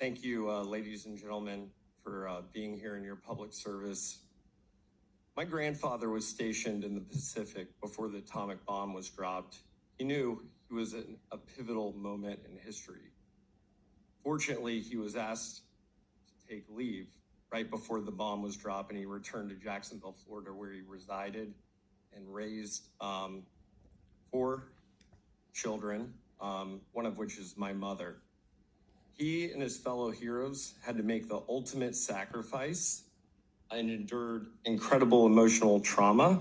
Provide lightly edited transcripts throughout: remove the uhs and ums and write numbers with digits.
Thank you, ladies and gentlemen, for being here in your public service. My grandfather was stationed in the Pacific before the atomic bomb was dropped. He knew he was in a pivotal moment in history. Fortunately, he was asked to take leave right before the bomb was dropped, and he returned to Jacksonville, Florida, where he resided and raised 4 children, one of which is my mother. He and his fellow heroes had to make the ultimate sacrifice and endured incredible emotional trauma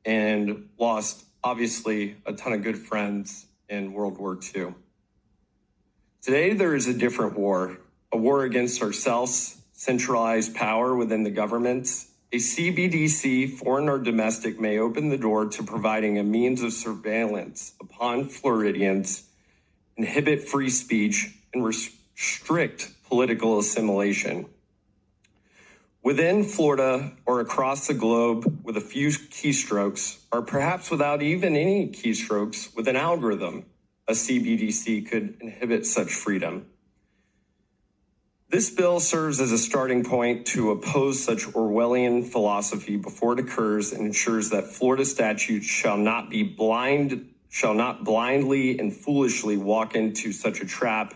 and lost, obviously, a ton of good friends in World War II. Today, there is a different war, a war against ourselves, centralized power within the governments. A CBDC, foreign or domestic, may open the door to providing a means of surveillance upon Floridians, inhibit free speech, and restrict political assimilation. Within Florida or across the globe with a few keystrokes, or perhaps without even any keystrokes with an algorithm, a CBDC could inhibit such freedom. This bill serves as a starting point to oppose such Orwellian philosophy before it occurs and ensures that Florida statutes shall not blindly and foolishly walk into such a trap.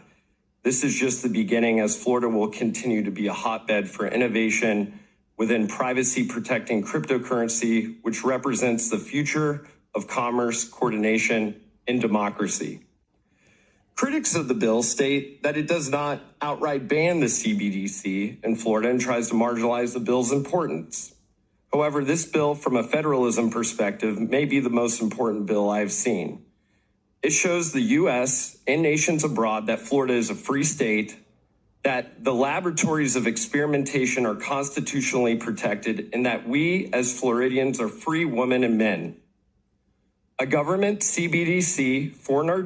This is just the beginning, as Florida will continue to be a hotbed for innovation within privacy-protecting cryptocurrency, which represents the future of commerce, coordination, and democracy. Critics of the bill state that it does not outright ban the CBDC in Florida and tries to marginalize the bill's importance. However, this bill, from a federalism perspective, may be the most important bill I've seen. It shows the U.S. and nations abroad that Florida is a free state, that the laboratories of experimentation are constitutionally protected, and that we as Floridians are free women and men. A government CBDC, foreign or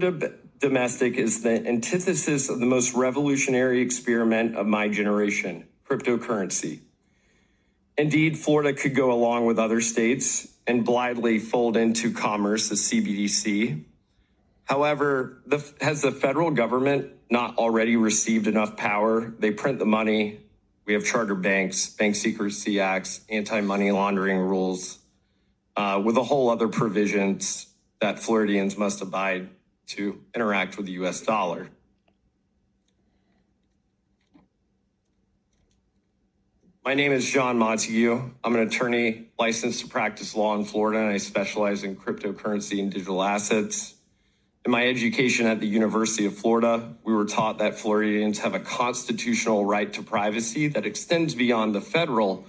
domestic, is the antithesis of the most revolutionary experiment of my generation, cryptocurrency. Indeed, Florida could go along with other states and blindly fold into commerce the CBDC. However, has the federal government not already received enough power? They print the money. We have charter banks, bank secrecy acts, anti-money laundering rules, with a whole other provisions that Floridians must abide to interact with the U.S. dollar. My name is John Montague. I'm an attorney licensed to practice law in Florida, and I specialize in cryptocurrency and digital assets. In my education at the University of Florida, we were taught that Floridians have a constitutional right to privacy that extends beyond the federal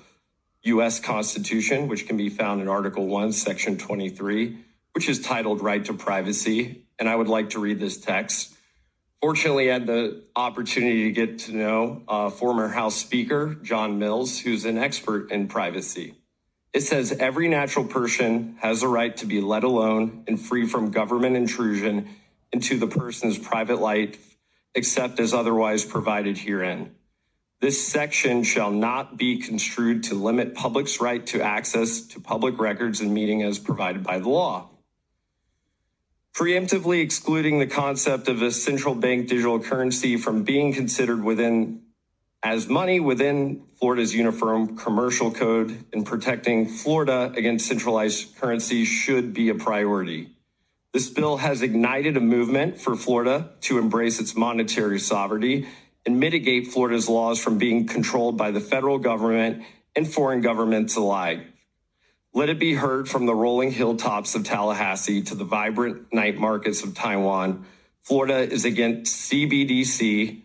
U.S. Constitution, which can be found in Article 1, Section 23, which is titled Right to Privacy. And I would like to read this text. Fortunately, I had the opportunity to get to know former House Speaker John Mills, who's an expert in privacy. It says, every natural person has a right to be let alone and free from government intrusion into the person's private life, except as otherwise provided herein. This section shall not be construed to limit public's right to access to public records and meeting as provided by the law. Preemptively excluding the concept of a central bank digital currency from being considered as money within Florida's Uniform Commercial Code, and protecting Florida against centralized currency should be a priority. This bill has ignited a movement for Florida to embrace its monetary sovereignty and mitigate Florida's laws from being controlled by the federal government and foreign governments alike. Let it be heard from the rolling hilltops of Tallahassee to the vibrant night markets of Taiwan. Florida is against CBDC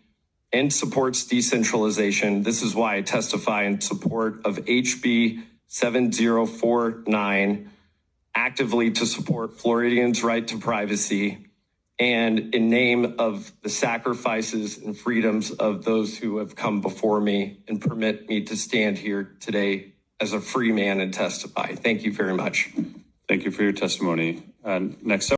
and supports decentralization. This is why I testify in support of HB 7049, actively to support Floridians' right to privacy, and in name of the sacrifices and freedoms of those who have come before me, and permit me to stand here today as a free man and testify. Thank you very much. Thank you for your testimony. Next up.